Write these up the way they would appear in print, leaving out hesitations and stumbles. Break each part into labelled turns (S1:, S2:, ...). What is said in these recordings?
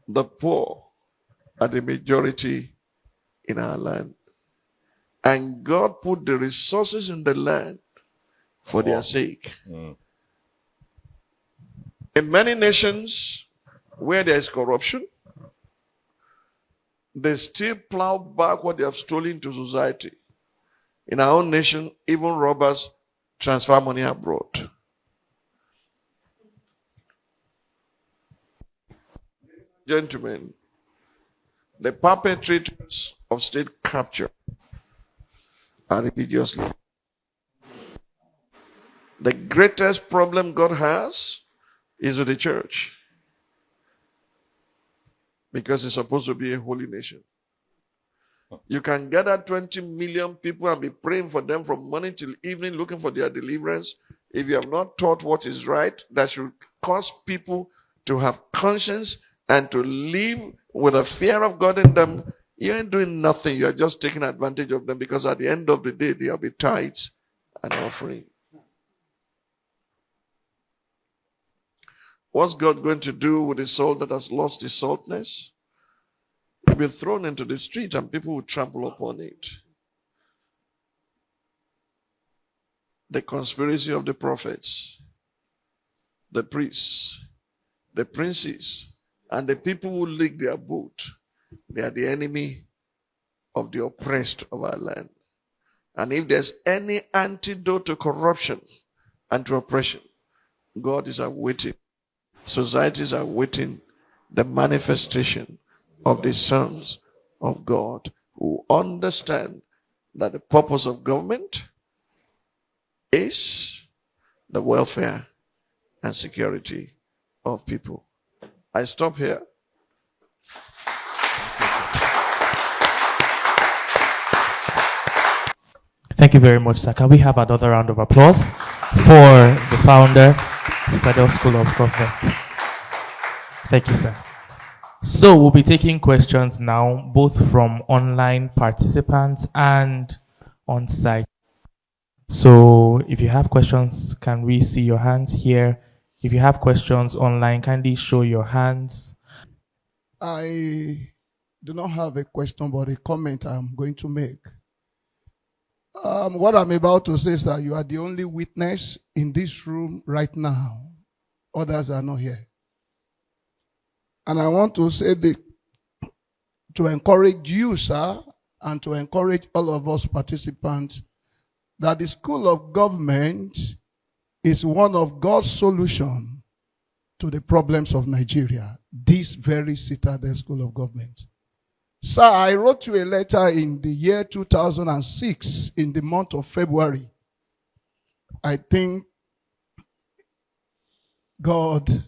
S1: The poor are the majority in our land. And God put the resources in the land for their sake. In many nations where there is corruption, they still plow back what they have stolen to society. In our own nation, even robbers transfer money abroad. Gentlemen, the perpetrators of state capture are religious leaders. The greatest problem God has is with the church, because it's supposed to be a holy nation. You can gather 20 million people and be praying for them from morning till evening, looking for their deliverance. If you have not taught what is right, that should cause people to have conscience and to live with a fear of God in them, you ain't doing nothing. You are just taking advantage of them, because at the end of the day, there will be tithes and offering. What's God going to do with a soul that has lost his saltness? It will be thrown into the street and people will trample upon it. The conspiracy of the prophets, the priests, the princes, and the people who lick their boot, they are the enemy of the oppressed of our land. And if there's any antidote to corruption and to oppression, God is awaiting. Societies are waiting the manifestation of the sons of God who understand that the purpose of government is the welfare and security of people. I stop here.
S2: Thank you very much, sir. Can we have another round of applause for the founder, Citadel School of Government? Thank you, sir. So we'll be taking questions now, both from online participants and on site. So if you have questions, can we see your hands here? If you have questions online, kindly show your hands.
S3: I do not have a question, but a comment I'm going to make. What I'm about to say is that you are the only witness in this room right now. Others are not here. And I want to say to encourage you, sir, and to encourage all of us participants, that the School of Government is one of God's solutions to the problems of Nigeria. This very Citadel School of Government. Sir, I wrote you a letter in the year 2006, in the month of February. I think God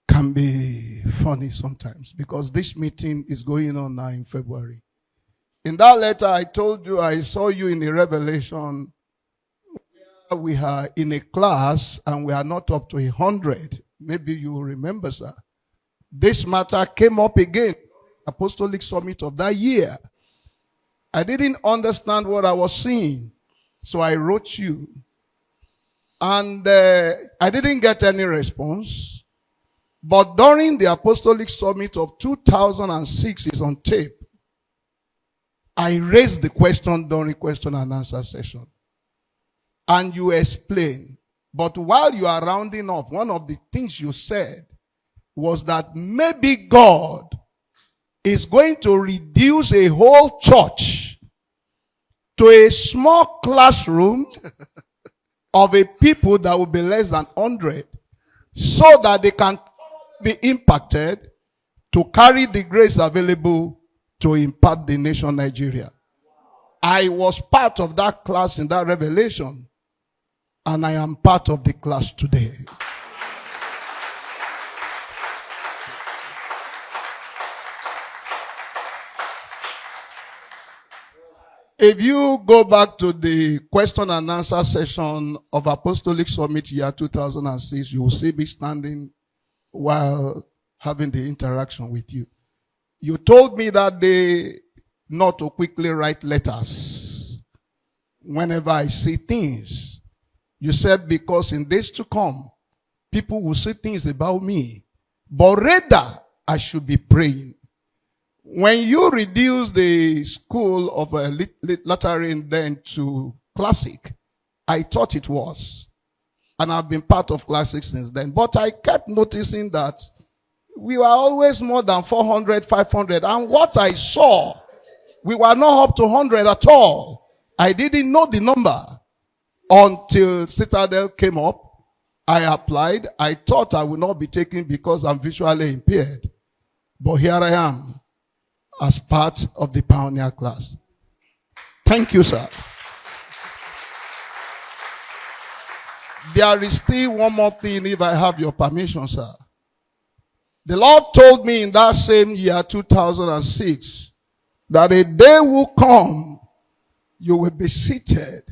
S3: can be funny sometimes, because this meeting is going on now in February. In that letter, I told you I saw you in a revelation where we are in a class and we are not up to 100. Maybe you will remember, sir. This matter came up again, Apostolic Summit of that year. I didn't understand what I was seeing, so I wrote you. And I didn't get any response. But during the Apostolic Summit of 2006, is on tape, I raised the question during question and answer session. And you explained. But while you are rounding up, one of the things you said was that maybe God is going to reduce a whole church to a small classroom of a people that will be less than 100, so that they can be impacted to carry the grace available to impact the nation Nigeria. I was part of that class in that revelation, and I am part of the class today. If you go back to the question and answer session of Apostolic Summit year 2006, you will see me standing while having the interaction with you. You told me that day not to quickly write letters whenever I see things. You said because in days to come, people will say things about me. But rather, I should be praying. When you reduce the school of Lateran then to classic, I thought it was. And I've been part of classic since then. But I kept noticing that we were always more than 400, 500. And what I saw, we were not up to 100 at all. I didn't know the number until Citadel came up. I applied. I thought I would not be taken because I'm visually impaired. But here I am as part of the pioneer class. Thank you, sir. There is still one more thing, if I have your permission, sir. The Lord told me in that same year, 2006, that a day will come, you will be seated,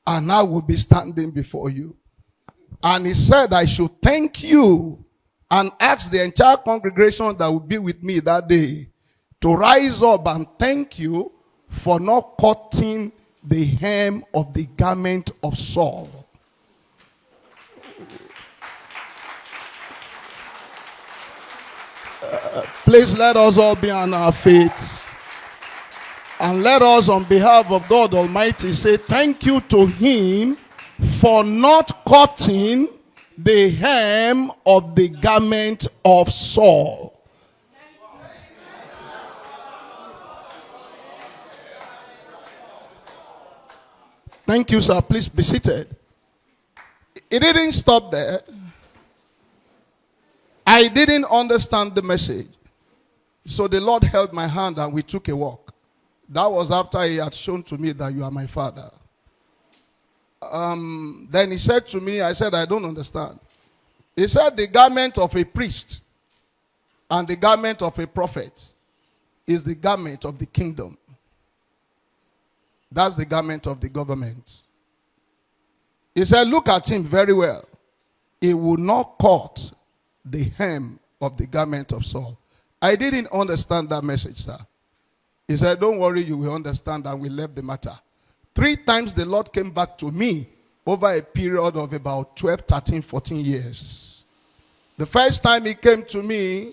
S3: and I will be standing before you. And he said, I should thank you and ask the entire congregation that will be with me that day to rise up and thank you for not cutting the hem of the garment of Saul. Please let us all be on our feet. And let us, on behalf of God Almighty, say thank you to him for not cutting the hem of the garment of Saul. Thank you, sir. Please be seated. It didn't stop there. I didn't understand the message. So the Lord held my hand and we took a walk. That was after he had shown to me that you are my father. Then he said to me, I said, I don't understand. He said the garment of a priest and the garment of a prophet is the garment of the kingdom. That's the garment of the government. He said, look at him very well. He will not cut the hem of the garment of Saul. I didn't understand that message, sir. He said, don't worry, you will understand, and we left the matter. 3 times the Lord came back to me over a period of about 12, 13, 14 years. The first time he came to me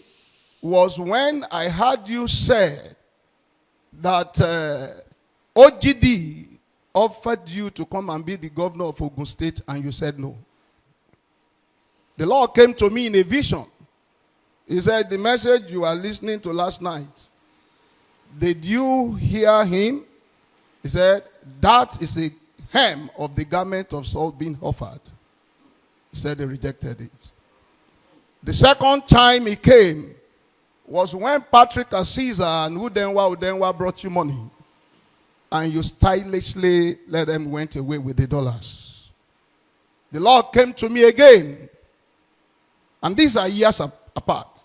S3: was when I heard you say that OGD offered you to come and be the governor of Ogun State, and you said no. The Lord came to me in a vision. He said, the message you were listening to last night, did you hear him? He said, that is a hem of the garment of Saul being offered. He said they rejected it. The second time he came was when Patrick and Caesar and Udenwa brought you money. And you stylishly let them went away with the dollars. The Lord came to me again. And these are years apart.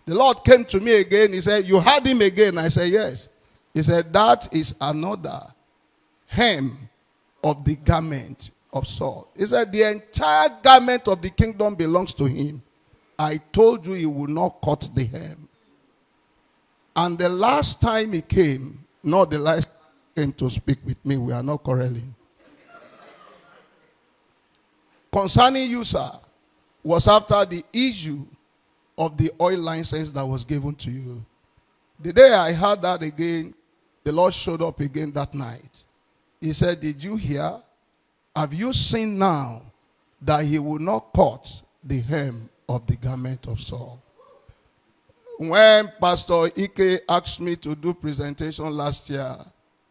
S3: The Lord came to me again. He said, you had him again. I said, yes. He said, that is another hem of the garment of Saul. He said, the entire garment of the kingdom belongs to him. I told you he would not cut the hem. And the last time he came, not the last time he came to speak with me, we are not quarreling. Concerning you, sir, was after the issue of the oil license that was given to you. The day I heard that again, the Lord showed up again that night. He said, did you hear? Have you seen now that he will not cut the hem of the garment of Saul? When Pastor Ike asked me to do presentation last year,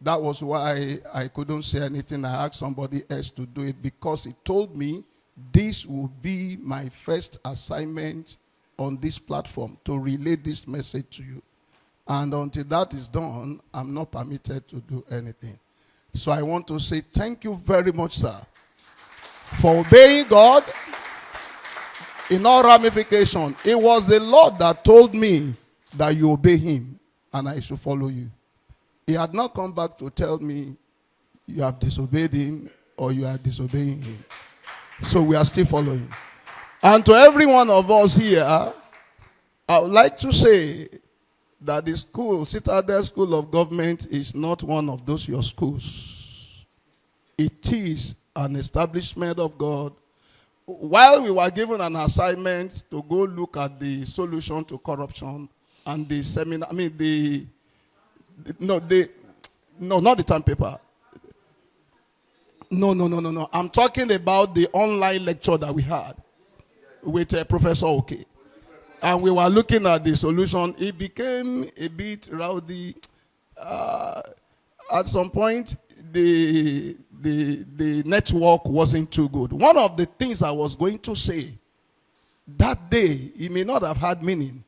S3: that was why I couldn't say anything. I asked somebody else to do it because he told me this will be my first assignment on this platform to relay this message to you. And until that is done, I'm not permitted to do anything. So I want to say thank you very much, sir, for obeying God in all ramifications. It was the Lord that told me that you obey him and I should follow you. He had not come back to tell me you have disobeyed him or you are disobeying him. So we are still following. And to every one of us here, I would like to say that the school, Citadel School of Government, is not one of those your schools. It is an establishment of God while we were given an assignment to go look at the solution to corruption and the seminar, no, not the term paper. No. I'm talking about the online lecture that we had with Professor Oke. And we were looking at the solution. It became a bit rowdy. At some point, the network wasn't too good. One of the things I was going to say that day, it may not have had meaning,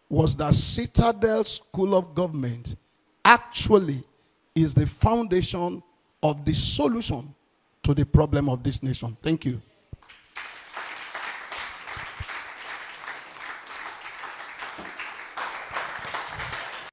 S3: was that Citadel School of Government actually is the foundation of the solution to the problem of this nation. Thank you.